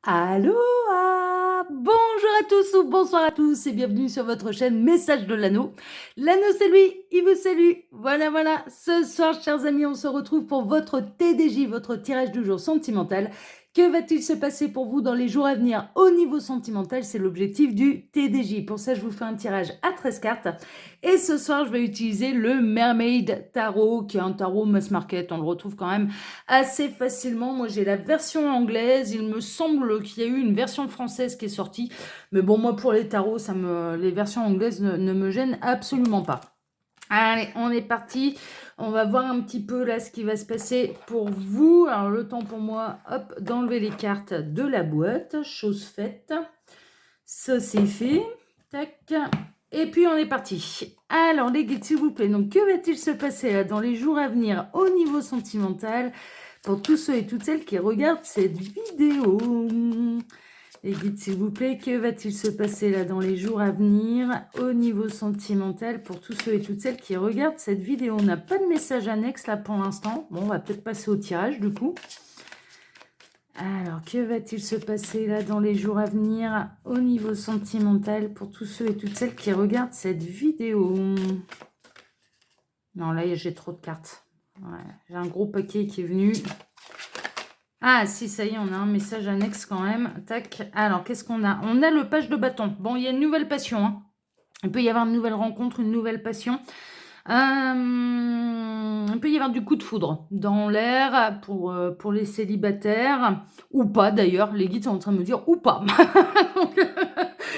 Allô, bonjour à tous ou bonsoir à tous et bienvenue sur votre chaîne Message de l'Anneau. L'Anneau c'est lui, il vous salue. Voilà, voilà, ce soir chers amis, on se retrouve pour votre TDJ, votre tirage du jour sentimental. Que va-t-il se passer pour vous dans les jours à venir au niveau sentimental? C'est l'objectif du TDJ. Pour ça, je vous fais un tirage à 13 cartes. Et ce soir, je vais utiliser le Mermaid Tarot, qui est un tarot mass market. On le retrouve quand même assez facilement. Moi, j'ai la version anglaise. Il me semble qu'il y a eu une version française qui est sortie. Mais bon, moi, pour les tarots, les versions anglaises ne me gênent absolument pas. Allez, on est parti. On va voir un petit peu là ce qui va se passer pour vous. Alors, le temps pour moi, hop, d'enlever les cartes de la boîte. Chose faite. Ça, c'est fait. Tac. Et puis, on est parti. Alors, les guides, s'il vous plaît. Donc, que va-t-il se passer là, dans les jours à venir au niveau sentimental pour tous ceux et toutes celles qui regardent cette vidéo? Les guides, s'il vous plaît, que va-t-il se passer là dans les jours à venir au niveau sentimental pour tous ceux et toutes celles qui regardent cette vidéo? On n'a pas de message annexe là pour l'instant. Bon, on va peut-être passer au tirage du coup. Alors, que va-t-il se passer là dans les jours à venir au niveau sentimental pour tous ceux et toutes celles qui regardent cette vidéo? Non, là, j'ai trop de cartes. Ouais, j'ai un gros paquet qui est venu. Ah, si, ça y est, on a un message annexe quand même. Tac. Alors, qu'est-ce qu'on a? On a le page de bâton. Bon, il y a une nouvelle passion. Hein. Il peut y avoir une nouvelle rencontre, une nouvelle passion. Il peut y avoir du coup de foudre dans l'air pour les célibataires. Ou pas, d'ailleurs. Les guides sont en train de me dire ou pas. Donc,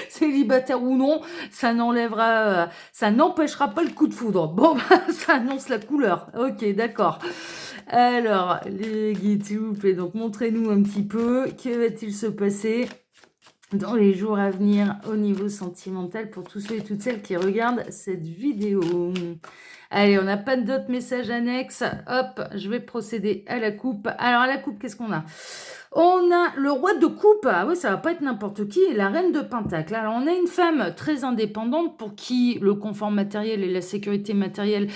célibataire ou non, ça n'enlèvera, ça n'empêchera pas le coup de foudre. Bon, ça annonce la couleur. Ok, d'accord. Alors, les guides, s'il vous plaît, donc montrez-nous un petit peu. Que va-t-il se passer dans les jours à venir au niveau sentimental pour tous ceux et toutes celles qui regardent cette vidéo? Allez, on n'a pas d'autres messages annexes. Hop, je vais procéder à la coupe. Alors, à la coupe, qu'est-ce qu'on a? On a le roi de coupe. Ah oui, ça va pas être n'importe qui. Et la reine de pentacle. Alors, on a une femme très indépendante pour qui le confort matériel et la sécurité matérielle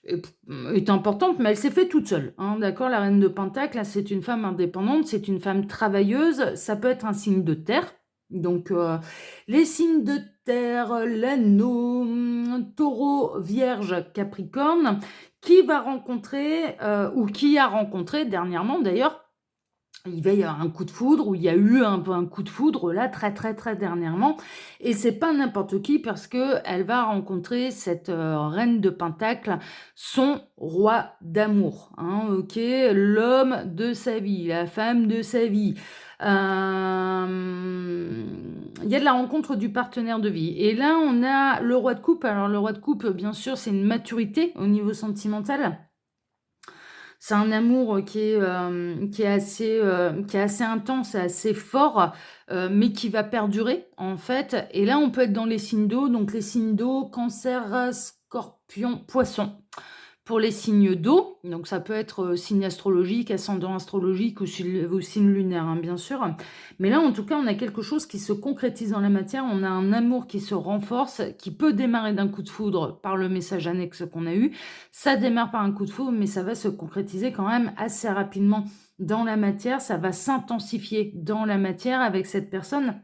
est importante, mais elle s'est fait toute seule. Hein, d'accord, la reine de pentacle, c'est une femme indépendante, c'est une femme travailleuse. Ça peut être un signe de terre. Donc, les signes de terre, l'anneau, taureau, vierge, capricorne, qui va rencontrer, ou qui a rencontré dernièrement d'ailleurs, il va y avoir un coup de foudre, ou il y a eu un coup de foudre là très dernièrement, et c'est pas n'importe qui parce que elle va rencontrer cette reine de pentacle, son roi d'amour, hein, ok, l'homme de sa vie, la femme de sa vie. Il y a de la rencontre du partenaire de vie. Et là, on a le roi de coupe. Alors, le roi de coupe, bien sûr, c'est une maturité au niveau sentimental. C'est un amour qui est assez intense, assez fort, mais qui va perdurer, en fait. Et là, on peut être dans les signes d'eau. Donc, les signes d'eau, Cancer, Scorpion, Poisson. Pour les signes d'eau, donc ça peut être signe astrologique, ascendant astrologique ou signe lunaire, hein, bien sûr. Mais là, en tout cas, on a quelque chose qui se concrétise dans la matière. On a un amour qui se renforce, qui peut démarrer d'un coup de foudre par le message annexe qu'on a eu. Ça démarre par un coup de foudre, mais ça va se concrétiser quand même assez rapidement dans la matière. Ça va s'intensifier dans la matière avec cette personne.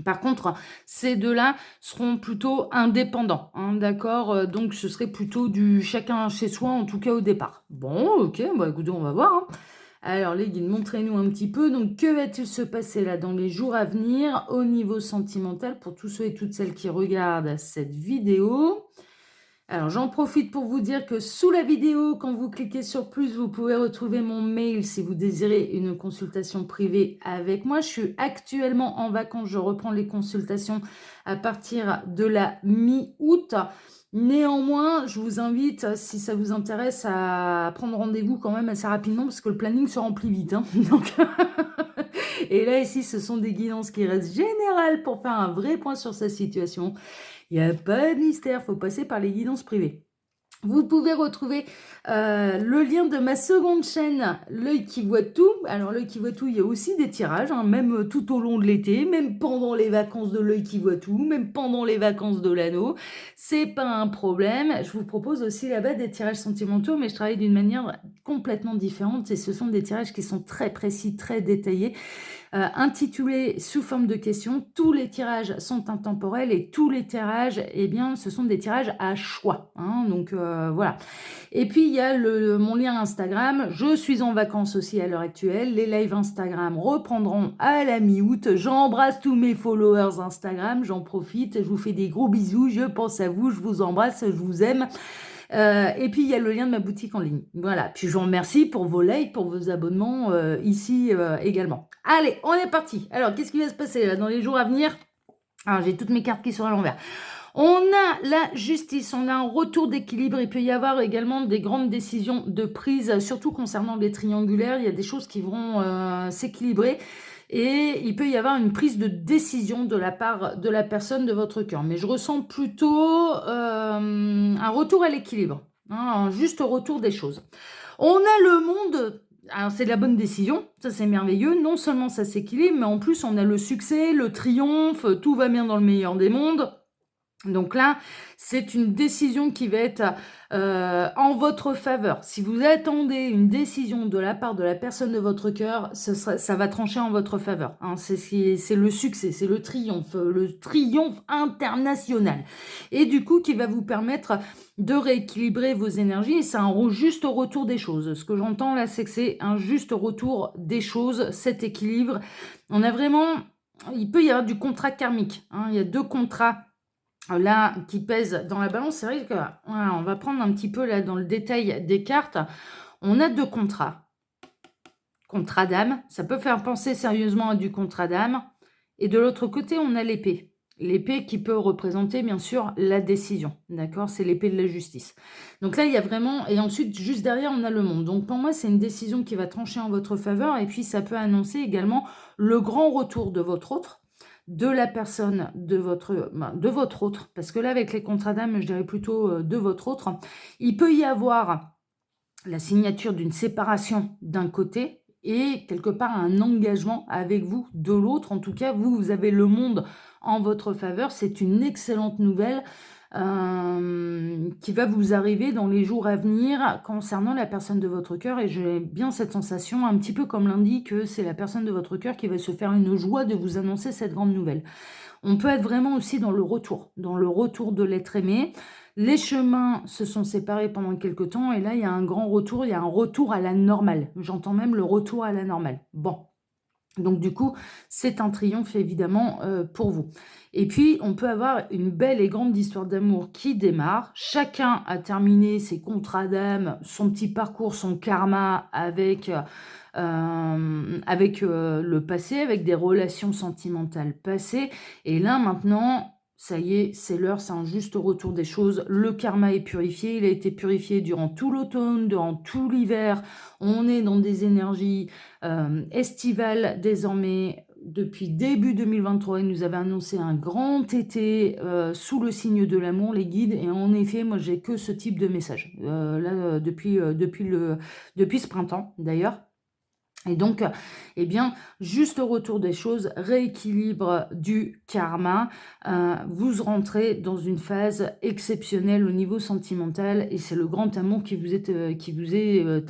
Par contre, ces deux-là seront plutôt indépendants, hein, d'accord? Donc, ce serait plutôt du chacun chez soi, en tout cas au départ. Bon, ok, bah écoutez, on va voir. Hein. Alors, les guides, montrez-nous un petit peu. Donc, que va-t-il se passer là dans les jours à venir au niveau sentimental pour tous ceux et toutes celles qui regardent cette vidéo? Alors, j'en profite pour vous dire que sous la vidéo, quand vous cliquez sur plus, vous pouvez retrouver mon mail si vous désirez une consultation privée avec moi. Je suis actuellement en vacances, je reprends les consultations à partir de la mi-août. Néanmoins, je vous invite, si ça vous intéresse, à prendre rendez-vous quand même assez rapidement parce que le planning se remplit vite. Hein. Donc et là, ici, ce sont des guidances qui restent générales pour faire un vrai point sur sa situation. Il n'y a pas de mystère, il faut passer par les guidances privées. Vous pouvez retrouver le lien de ma seconde chaîne, L'œil qui voit tout. Alors, L'œil qui voit tout, il y a aussi des tirages, hein, même tout au long de l'été, même pendant les vacances de L'œil qui voit tout, même pendant les vacances de l'anneau. C'est pas un problème. Je vous propose aussi là-bas des tirages sentimentaux, mais je travaille d'une manière complètement différente. Et ce sont des tirages qui sont très précis, très détaillés. intitulé sous forme de questions. Tous les tirages sont intemporels et tous les tirages, eh bien, ce sont des tirages à choix, hein, donc voilà. Et puis, il y a mon lien Instagram. Je suis en vacances aussi à l'heure actuelle. Les lives Instagram reprendront à la mi-août. J'embrasse tous mes followers Instagram. J'en profite. Je vous fais des gros bisous. Je pense à vous. Je vous embrasse. Je vous aime. Et puis, il y a le lien de ma boutique en ligne. Voilà. Puis, je vous remercie pour vos likes, pour vos abonnements ici également. Allez, on est parti. Alors, qu'est-ce qui va se passer là, dans les jours à venir? Alors, j'ai toutes mes cartes qui sont à l'envers. On a la justice, on a un retour d'équilibre. Il peut y avoir également des grandes décisions de prise, surtout concernant les triangulaires. Il y a des choses qui vont s'équilibrer et il peut y avoir une prise de décision de la part de la personne de votre cœur. Mais je ressens plutôt un retour à l'équilibre, hein, un juste retour des choses. On a le monde. Alors, c'est de la bonne décision, ça c'est merveilleux. Non seulement ça s'équilibre, mais en plus on a le succès, le triomphe, tout va bien dans le meilleur des mondes. Donc là, c'est une décision qui va être en votre faveur. Si vous attendez une décision de la part de la personne de votre cœur, ça va trancher en votre faveur, hein. C'est le succès, c'est le triomphe international. Et du coup, qui va vous permettre de rééquilibrer vos énergies. Et c'est un juste retour des choses. Ce que j'entends là, c'est que c'est un juste retour des choses, cet équilibre. On a vraiment... Il peut y avoir du contrat karmique, hein. Il y a 2 contrats là qui pèsent dans la balance. C'est vrai que voilà, on va prendre un petit peu là dans le détail des cartes. On a 2 contrats. Contrat d'âme, ça peut faire penser sérieusement à du contrat d'âme. Et de l'autre côté, on a l'épée. L'épée qui peut représenter bien sûr la décision, d'accord? C'est l'épée de la justice. Donc là, il y a vraiment... Et ensuite, juste derrière, on a le monde. Donc pour moi, c'est une décision qui va trancher en votre faveur. Et puis, ça peut annoncer également le grand retour de votre autre, de la personne de votre autre, parce que là, avec les contrats d'âme, je dirais plutôt de votre autre, il peut y avoir la signature d'une séparation d'un côté et quelque part un engagement avec vous de l'autre. En tout cas, vous avez le monde en votre faveur. C'est une excellente nouvelle qui va vous arriver dans les jours à venir concernant la personne de votre cœur. Et j'ai bien cette sensation, un petit peu comme lundi, que c'est la personne de votre cœur qui va se faire une joie de vous annoncer cette grande nouvelle. On peut être vraiment aussi dans le retour de l'être aimé. Les chemins se sont séparés pendant quelques temps et là, il y a un grand retour, il y a un retour à la normale. J'entends même le retour à la normale. Bon. Donc du coup, c'est un triomphe évidemment pour vous. Et puis, on peut avoir une belle et grande histoire d'amour qui démarre. Chacun a terminé ses contrats d'âme, son petit parcours, son karma avec le passé, avec des relations sentimentales passées. Et là, maintenant... Ça y est, c'est l'heure, c'est un juste retour des choses. Le karma est purifié, il a été purifié durant tout l'automne, durant tout l'hiver. On est dans des énergies estivales désormais. Depuis début 2023, ils nous avaient annoncé un grand été sous le signe de l'amour, les guides. Et en effet, moi, j'ai que ce type de message. Depuis ce printemps, d'ailleurs. Et donc, eh bien, juste retour des choses, rééquilibre du karma, vous rentrez dans une phase exceptionnelle au niveau sentimental et c'est le grand amour qui vous est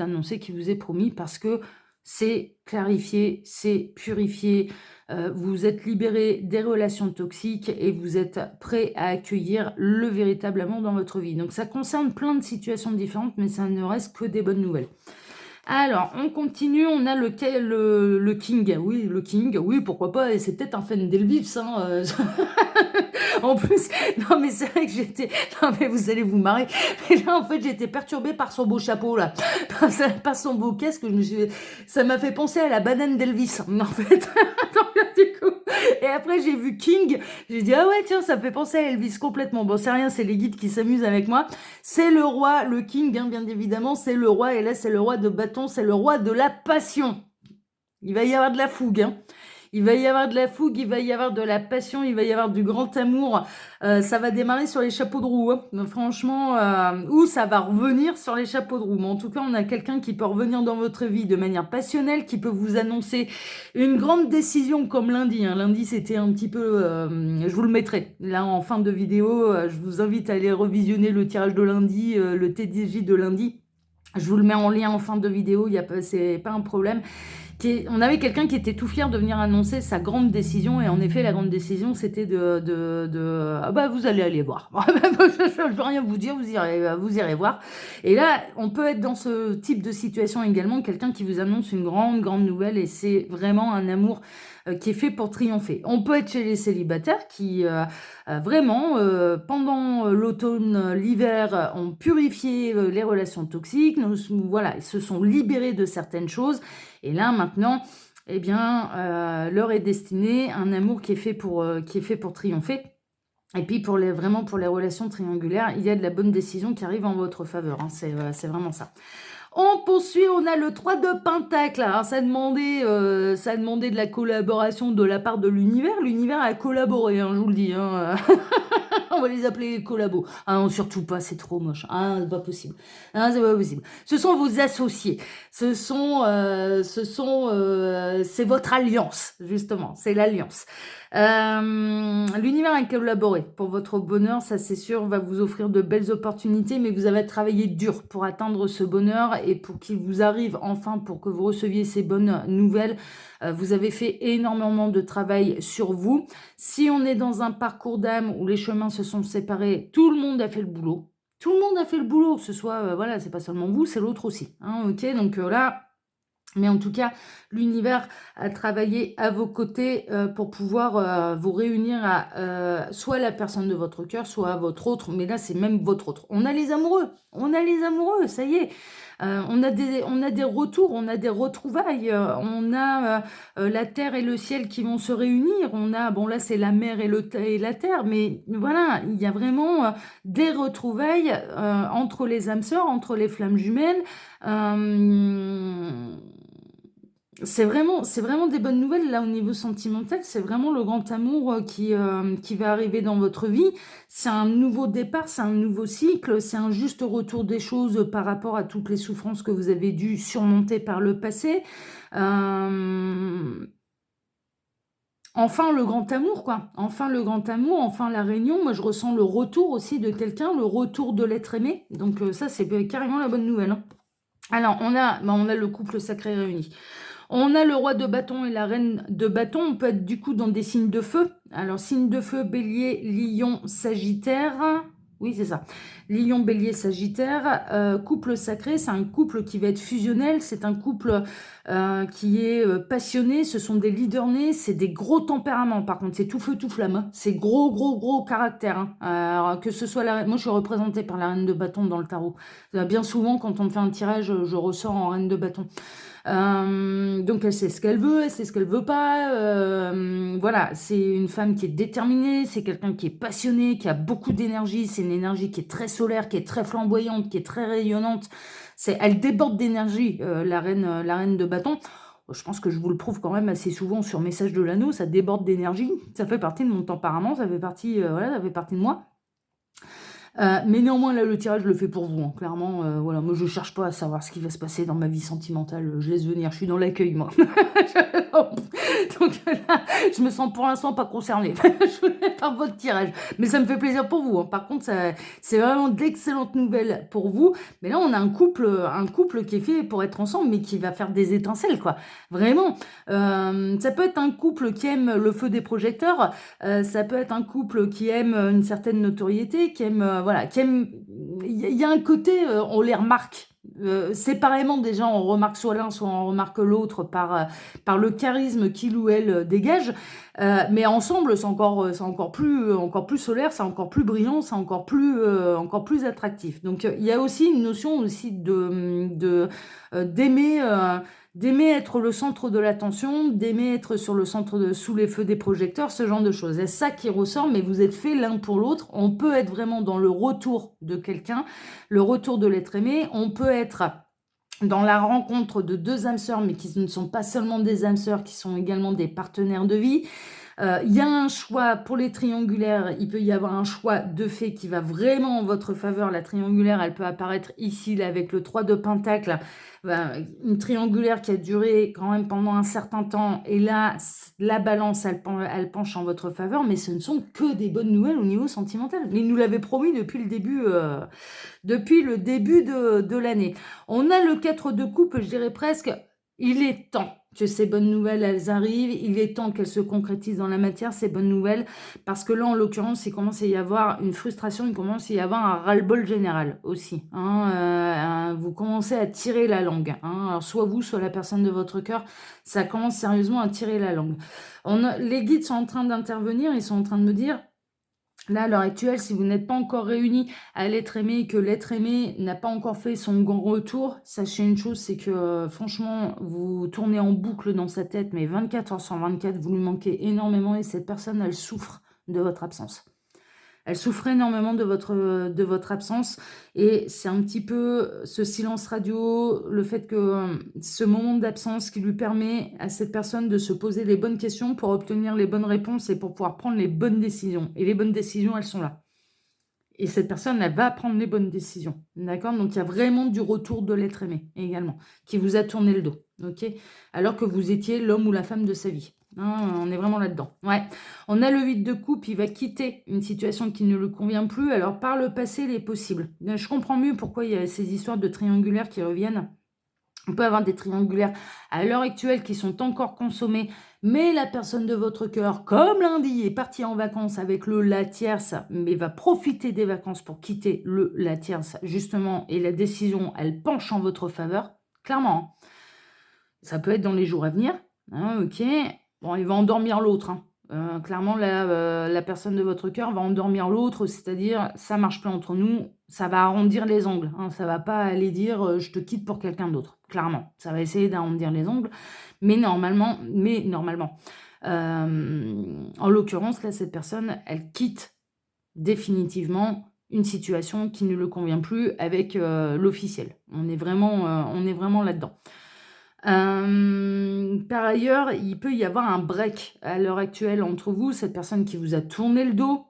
annoncé, qui vous est promis parce que c'est clarifié, c'est purifié, vous êtes libéré des relations toxiques et vous êtes prêt à accueillir le véritable amour dans votre vie. Donc ça concerne plein de situations différentes, mais ça ne reste que des bonnes nouvelles. Alors, on continue, on a le King. Oui, le King, oui, pourquoi pas, et c'est peut-être un fan d'Elvis, hein. En plus, non mais c'est vrai que j'étais... Non mais vous allez vous marrer. Mais là, en fait, j'ai été perturbée par son beau chapeau, là. Par son beau casque, ça m'a fait penser à la banane d'Elvis, en fait. Donc, du coup... Et après, j'ai vu King, j'ai dit, ah ouais, tiens, ça me fait penser à Elvis complètement. Bon, c'est rien, c'est les guides qui s'amusent avec moi. C'est le roi, le King, hein, bien évidemment, c'est le roi, et là, c'est le roi de bâton, c'est le roi de la passion. Il va y avoir de la fougue, hein. Il va y avoir de la fougue, il va y avoir de la passion, il va y avoir du grand amour. Ça va démarrer sur les chapeaux de roue, hein. Donc, franchement, ou ça va revenir sur les chapeaux de roue. Mais en tout cas, on a quelqu'un qui peut revenir dans votre vie de manière passionnelle, qui peut vous annoncer une grande décision comme lundi, hein. Lundi, c'était un petit peu... je vous le mettrai là en fin de vidéo. Je vous invite à aller revisionner le tirage de lundi, le TDJ de lundi. Je vous le mets en lien en fin de vidéo, c'est pas un problème. On avait quelqu'un qui était tout fier de venir annoncer sa grande décision et en effet, la grande décision, c'était de: «Ah bah, vous allez aller voir. Je peux rien vous dire, vous irez voir» et là, on peut être dans ce type de situation également, quelqu'un qui vous annonce une grande, grande nouvelle et c'est vraiment un amour, qui est fait pour triompher. On peut être chez les célibataires qui, vraiment, pendant, l'automne, l'hiver, ont purifié, les relations toxiques, voilà, ils se sont libérés de certaines choses et là maintenant, eh bien, leur est destiné un amour qui est fait pour triompher et puis pour les relations triangulaires, il y a de la bonne décision qui arrive en votre faveur, hein, c'est vraiment ça. On poursuit, on a le 3 de pentacle. Alors ça a demandé de la collaboration de la part de l'univers. L'univers a collaboré, hein, je vous le dis, hein, on va les appeler les collabos. Ah non, surtout pas, c'est trop moche. Ah, c'est pas possible. Ah, c'est pas possible. Ce sont vos associés. C'est votre alliance, justement. C'est l'alliance. L'univers a collaboré pour votre bonheur, ça c'est sûr, va vous offrir de belles opportunités, mais vous avez travaillé dur pour atteindre ce bonheur et pour qu'il vous arrive enfin, pour que vous receviez ces bonnes nouvelles. Vous avez fait énormément de travail sur vous. Si on est dans un parcours d'âme où les chemins se sont séparés, tout le monde a fait le boulot. Tout le monde a fait le boulot, que ce soit, voilà, c'est pas seulement vous, c'est l'autre aussi. Hein, ok, donc là, mais en tout cas, l'univers a travaillé à vos côtés pour pouvoir vous réunir à soit la personne de votre cœur, soit à votre autre, mais là c'est même votre autre. On a les amoureux, ça y est. On a des retours, on a des retrouvailles, on a la terre et le ciel qui vont se réunir. On a, bon là c'est la mer et la terre, mais voilà, il y a vraiment des retrouvailles entre les âmes sœurs, entre les flammes jumelles. Euh, c'est vraiment des bonnes nouvelles là au niveau sentimental, c'est vraiment le grand amour qui va arriver dans votre vie. C'est un nouveau départ, c'est un nouveau cycle, c'est un juste retour des choses par rapport à toutes les souffrances que vous avez dû surmonter par le passé. Euh, Enfin le grand amour, quoi. Enfin le grand amour, enfin la réunion. Moi, je ressens le retour aussi de quelqu'un, le retour de l'être aimé. Donc ça, c'est carrément la bonne nouvelle, hein. Alors, on a le couple sacré réuni. On a le roi de bâton et la reine de bâton. On peut être du coup dans des signes de feu. Alors, signe de feu, bélier, lion, sagittaire. Oui, c'est ça. Lion, bélier, sagittaire. Couple sacré, c'est un couple qui va être fusionnel. C'est un couple qui est passionné. Ce sont des leaders nés. C'est des gros tempéraments. Par contre, c'est tout feu, tout flamme, hein. C'est gros, gros, gros caractère, hein. Alors, que ce soit la reine... Moi, je suis représentée par la reine de bâton dans le tarot. Bien souvent, quand on me fait un tirage, je ressors en reine de bâton. Donc elle sait ce qu'elle veut, elle sait ce qu'elle veut pas. Voilà, c'est une femme qui est déterminée, c'est quelqu'un qui est passionné, qui a beaucoup d'énergie. C'est une énergie qui est très solaire, qui est très flamboyante, qui est très rayonnante. Elle déborde d'énergie, la reine de bâton. Je pense que je vous le prouve quand même assez souvent sur Message de l'Anneau, ça déborde d'énergie. Ça fait partie de mon tempérament, ça fait partie, voilà, ça fait partie de moi. Mais néanmoins, là, le tirage, je le fais pour vous, hein. Clairement, voilà, moi, je cherche pas à savoir ce qui va se passer dans ma vie sentimentale. Je laisse venir. Je suis dans l'accueil, moi. Donc là, je me sens pour l'instant pas concernée par votre tirage. Mais ça me fait plaisir pour vous, hein. Par contre, c'est vraiment d'excellentes nouvelles pour vous. Mais là, on a un couple qui est fait pour être ensemble, mais qui va faire des étincelles, quoi. Vraiment. Ça peut être un couple qui aime le feu des projecteurs. Ça peut être un couple qui aime une certaine notoriété, qui aime, voilà, qui aime... Il y a un côté, on les remarque. Séparément, déjà, on remarque soit l'un, soit on remarque l'autre par le charisme qu'il ou elle dégage. Mais ensemble, c'est encore plus solaire, c'est encore plus brillant, c'est encore plus attractif. Donc, il y a aussi une notion aussi d'aimer être le centre de l'attention, d'aimer être sous les feux des projecteurs, ce genre de choses. C'est ça qui ressort, mais vous êtes faits l'un pour l'autre. On peut être vraiment dans le retour de quelqu'un, le retour de l'être aimé. On peut être dans la rencontre de deux âmes sœurs, mais qui ne sont pas seulement des âmes sœurs, qui sont également des partenaires de vie. Il y a un choix pour les triangulaires, il peut y avoir un choix de fait qui va vraiment en votre faveur. La triangulaire, elle peut apparaître ici là, avec le 3 de pentacle, une triangulaire qui a duré quand même pendant un certain temps, et là, la balance, elle penche en votre faveur, mais ce ne sont que des bonnes nouvelles au niveau sentimental. Mais il nous l'avait promis depuis le début de l'année. On a le 4 de coupe, je dirais presque, il est temps que ces bonnes nouvelles, elles arrivent. Il est temps qu'elles se concrétisent dans la matière, ces bonnes nouvelles, parce que là, en l'occurrence, il commence à y avoir une frustration, il commence à y avoir un ras-le-bol général aussi, hein. Vous commencez à tirer la langue, hein. Alors, soit vous, soit la personne de votre cœur, ça commence sérieusement à tirer la langue. Les guides sont en train d'intervenir, ils sont en train de me dire, là, à l'heure actuelle, si vous n'êtes pas encore réunis à l'être aimé et que l'être aimé n'a pas encore fait son grand retour, sachez une chose, c'est que franchement, vous tournez en boucle dans sa tête, mais 24 heures sur 24, vous lui manquez énormément et cette personne, elle souffre de votre absence. Elle souffre énormément de votre absence et c'est un petit peu ce silence radio, le fait que ce moment d'absence qui lui permet à cette personne de se poser les bonnes questions pour obtenir les bonnes réponses et pour pouvoir prendre les bonnes décisions. Et les bonnes décisions, elles sont là. Et cette personne, elle va prendre les bonnes décisions. D'accord? Donc, il y a vraiment du retour de l'être aimé également, qui vous a tourné le dos. OK? Alors que vous étiez l'homme ou la femme de sa vie. Hein, on est vraiment là-dedans. Ouais. On a le 8 de coupe, il va quitter une situation qui ne lui convient plus. Alors, par le passé, il est possible. Je comprends mieux pourquoi il y a ces histoires de triangulaires qui reviennent. On peut avoir des triangulaires à l'heure actuelle qui sont encore consommés, mais la personne de votre cœur, comme lundi, est partie en vacances avec le la tierce, mais va profiter des vacances pour quitter le la tierce, justement, et la décision, elle penche en votre faveur, clairement. Hein. Ça peut être dans les jours à venir, hein, ok. Bon, il va endormir l'autre, hein. Clairement, la personne de votre cœur va endormir l'autre, c'est-à-dire, ça marche pas entre nous, ça va arrondir les angles, hein. Ça va pas aller dire, je te quitte pour quelqu'un d'autre, clairement. Ça va essayer d'arrondir les angles, mais normalement, en l'occurrence, là, cette personne, elle quitte définitivement une situation qui ne le convient plus avec l'officiel. On est vraiment là-dedans. Par ailleurs, il peut y avoir un break à l'heure actuelle entre vous, cette personne qui vous a tourné le dos,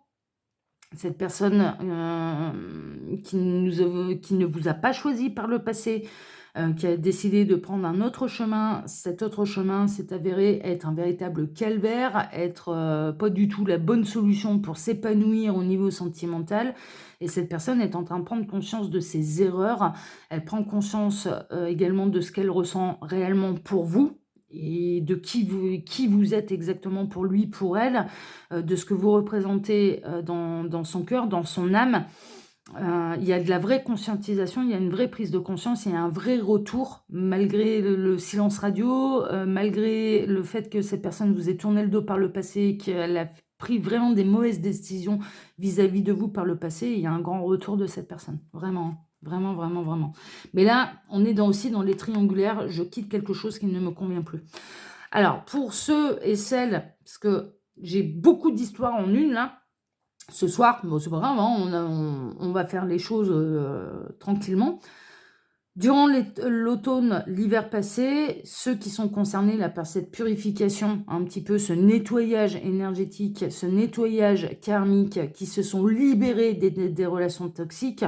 cette personne qui ne vous a pas choisi par le passé, qui a décidé de prendre un autre chemin. Cet autre chemin s'est avéré être un véritable calvaire, être pas du tout la bonne solution pour s'épanouir au niveau sentimental. Et cette personne est en train de prendre conscience de ses erreurs. Elle prend conscience également de ce qu'elle ressent réellement pour vous et de qui vous êtes exactement pour lui, pour elle, de ce que vous représentez dans son cœur, dans son âme. Il y a de la vraie conscientisation, il y a une vraie prise de conscience, il y a un vrai retour, malgré le silence radio, malgré le fait que cette personne vous ait tourné le dos par le passé, qu'elle a pris vraiment des mauvaises décisions vis-à-vis de vous par le passé, il y a un grand retour de cette personne. Vraiment, vraiment, vraiment, vraiment. Mais là, on est aussi dans les triangulaires, je quitte quelque chose qui ne me convient plus. Alors, pour ceux et celles, parce que j'ai beaucoup d'histoires en une, là, ce soir, bon, c'est pas grave, hein, on va faire les choses tranquillement. Durant l'automne, l'hiver passé, ceux qui sont concernés là, par cette purification, un petit peu ce nettoyage énergétique, ce nettoyage karmique, qui se sont libérés des relations toxiques,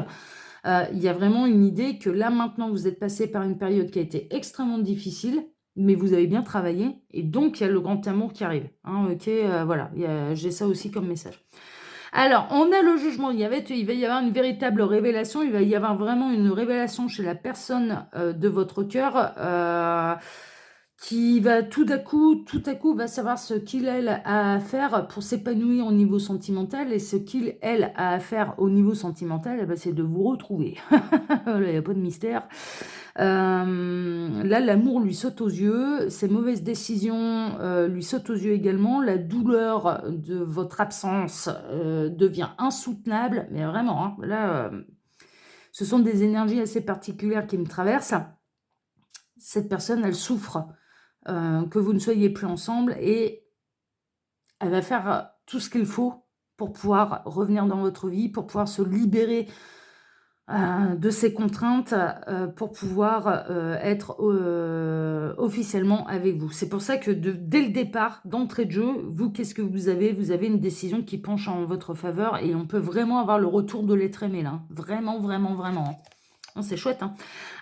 il y a vraiment une idée que là maintenant, vous êtes passé par une période qui a été extrêmement difficile, mais vous avez bien travaillé, et donc il y a le grand amour qui arrive. Hein, ok, voilà, j'ai ça aussi comme message. Alors, on a le jugement, il va y avoir une véritable révélation, il va y avoir vraiment une révélation chez la personne de votre cœur qui va tout à coup va savoir ce qu'il, elle, a à faire pour s'épanouir au niveau sentimental, et ce qu'il, elle, a à faire au niveau sentimental, eh ben, c'est de vous retrouver. Voilà, il n'y a pas de mystère. Là, l'amour lui saute aux yeux, ses mauvaises décisions lui sautent aux yeux également, la douleur de votre absence devient insoutenable, mais vraiment, hein, là, ce sont des énergies assez particulières qui me traversent. Cette personne, elle souffre que vous ne soyez plus ensemble, et elle va faire tout ce qu'il faut pour pouvoir revenir dans votre vie, pour pouvoir se libérer de ces contraintes pour pouvoir être officiellement avec vous. C'est pour ça que dès le départ, d'entrée de jeu, vous, qu'est-ce que vous avez? Vous avez une décision qui penche en votre faveur, et on peut vraiment avoir le retour de l'être aimé là. Vraiment, vraiment, vraiment. C'est chouette, hein.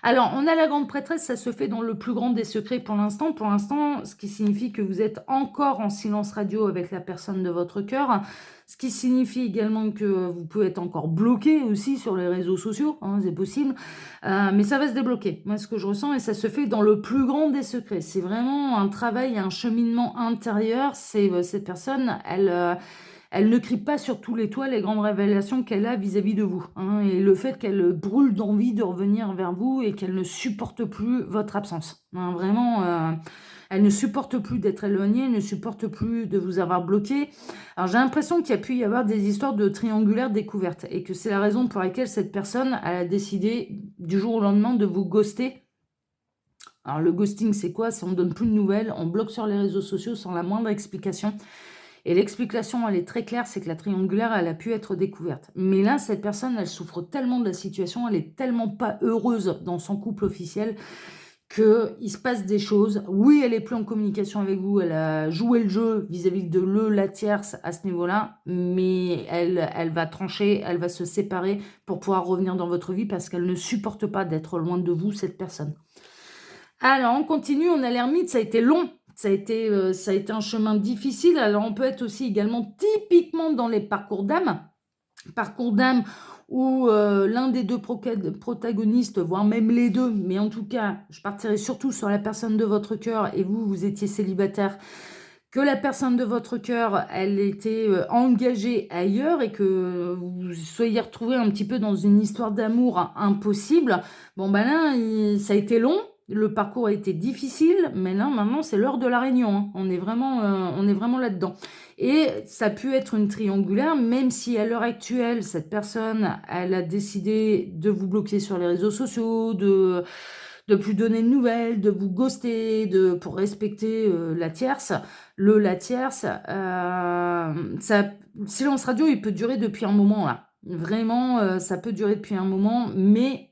Alors, on a la grande prêtresse, ça se fait dans le plus grand des secrets pour l'instant. Pour l'instant, ce qui signifie que vous êtes encore en silence radio avec la personne de votre cœur. Ce qui signifie également que vous pouvez être encore bloqué aussi sur les réseaux sociaux, hein, c'est possible. Mais ça va se débloquer. Moi, ce que je ressens, et ça se fait dans le plus grand des secrets. C'est vraiment un travail, un cheminement intérieur. Cette personne, elle ne crie pas sur tous les toits les grandes révélations qu'elle a vis-à-vis de vous, hein, et le fait qu'elle brûle d'envie de revenir vers vous et qu'elle ne supporte plus votre absence. Hein, vraiment, elle ne supporte plus d'être éloignée, elle ne supporte plus de vous avoir bloqué. Alors j'ai l'impression qu'il y a pu y avoir des histoires de triangulaire découvertes et que c'est la raison pour laquelle cette personne elle a décidé du jour au lendemain de vous ghoster. Alors le ghosting c'est quoi? C'est on ne donne plus de nouvelles, on bloque sur les réseaux sociaux sans la moindre explication. Et l'explication, elle est très claire, c'est que la triangulaire, elle a pu être découverte. Mais là, cette personne, elle souffre tellement de la situation, elle est tellement pas heureuse dans son couple officiel qu'il se passe des choses. Oui, elle est plus en communication avec vous, elle a joué le jeu vis-à-vis de la tierce à ce niveau-là, mais elle va trancher, elle va se séparer pour pouvoir revenir dans votre vie parce qu'elle ne supporte pas d'être loin de vous, cette personne. Alors, on continue, on a l'ermite, ça a été long. Ça a été un chemin difficile. Alors, on peut être aussi également typiquement dans les parcours d'âme. Parcours d'âme où l'un des deux protagonistes, voire même les deux, mais en tout cas, je partirai surtout sur la personne de votre cœur et vous, vous étiez célibataire, que la personne de votre cœur, elle était engagée ailleurs et que vous soyez retrouvés un petit peu dans une histoire d'amour impossible. Bon, ben là, ça a été long. Le parcours a été difficile, mais là, maintenant, c'est l'heure de la réunion, hein. On est vraiment là-dedans. Et ça a pu être une triangulaire, même si à l'heure actuelle, cette personne, elle a décidé de vous bloquer sur les réseaux sociaux, de plus donner de nouvelles, de vous ghoster, pour respecter la tierce. La tierce, silence radio, il peut durer depuis un moment, là. Vraiment, ça peut durer depuis un moment, mais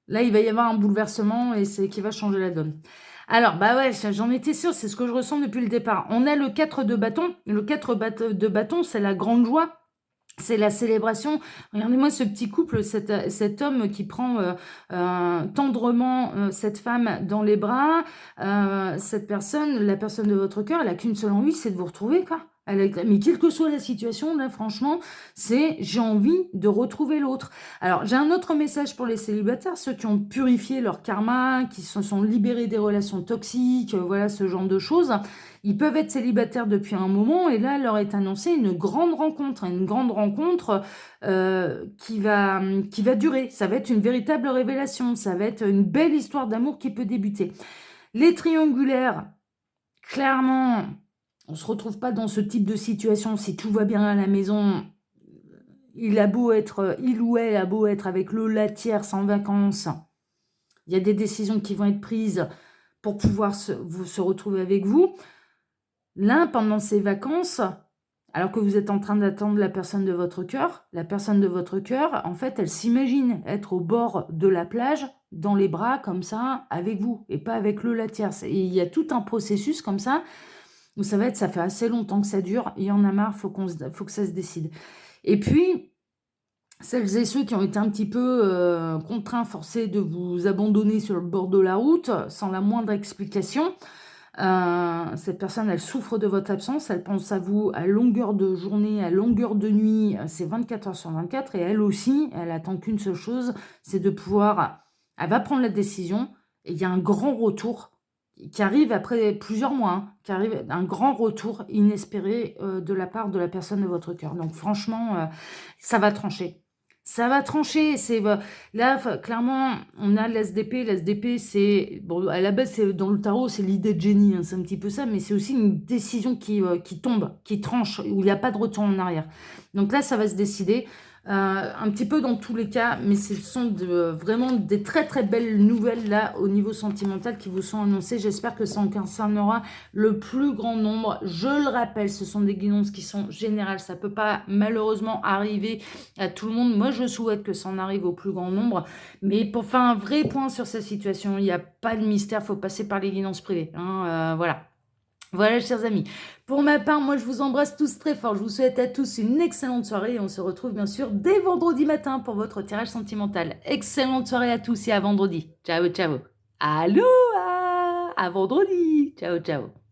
là, il va y avoir un bouleversement et c'est qui va changer la donne. Alors, bah ouais, j'en étais sûre, c'est ce que je ressens depuis le départ. On a le 4 de bâton. Le 4 de bâton, c'est la grande joie. C'est la célébration. Regardez-moi ce petit couple, cet homme qui prend tendrement cette femme dans les bras. Cette personne, la personne de votre cœur, elle a qu'une seule envie, c'est de vous retrouver, quoi. Mais quelle que soit la situation, là, franchement, c'est j'ai envie de retrouver l'autre. Alors, j'ai un autre message pour les célibataires, ceux qui ont purifié leur karma, qui se sont libérés des relations toxiques, voilà, ce genre de choses. Ils peuvent être célibataires depuis un moment et là, leur est annoncée une grande rencontre qui va durer. Ça va être une véritable révélation, ça va être une belle histoire d'amour qui peut débuter. Les triangulaires, clairement, on ne se retrouve pas dans ce type de situation si tout va bien à la maison. Il ou elle a beau être avec la tierce en vacances, il y a des décisions qui vont être prises pour pouvoir se retrouver avec vous. Là, pendant ces vacances, alors que vous êtes en train d'attendre la personne de votre cœur, en fait, elle s'imagine être au bord de la plage, dans les bras, comme ça, avec vous, et pas avec la tierce. Et il y a tout un processus comme ça, où ça fait assez longtemps que ça dure, il y en a marre, faut que ça se décide. Et puis, celles et ceux qui ont été un petit peu contraints, forcés de vous abandonner sur le bord de la route, sans la moindre explication, cette personne, elle souffre de votre absence, elle pense à vous à longueur de journée, à longueur de nuit, c'est 24 heures sur 24, et elle aussi, elle attend qu'une seule chose, c'est de pouvoir, elle va prendre la décision, et il y a un grand retour qui arrive après plusieurs mois, hein, qui arrive un grand retour inespéré de la part de la personne de votre cœur. Donc franchement, ça va trancher. Ça va trancher. Là, clairement, on a l'SDP. L'SDP, c'est bon, à la base, c'est dans le tarot, c'est l'idée de génie, hein, c'est un petit peu ça, mais c'est aussi une décision qui tombe, qui tranche, où il n'y a pas de retour en arrière. Donc là, ça va se décider. Un petit peu dans tous les cas, mais ce sont vraiment des très très belles nouvelles là au niveau sentimental qui vous sont annoncées. J'espère que ça en concernera le plus grand nombre. Je le rappelle, ce sont des guidances qui sont générales, ça peut pas malheureusement arriver à tout le monde. Moi, je souhaite que ça en arrive au plus grand nombre, mais pour faire un vrai point sur cette situation, il n'y a pas de mystère, faut passer par les guidances privées, hein, voilà. Voilà, chers amis. Pour ma part, moi, je vous embrasse tous très fort. Je vous souhaite à tous une excellente soirée et on se retrouve bien sûr dès vendredi matin pour votre tirage sentimental. Excellente soirée à tous et à vendredi. Ciao, ciao. Aloha! À vendredi. Ciao, ciao.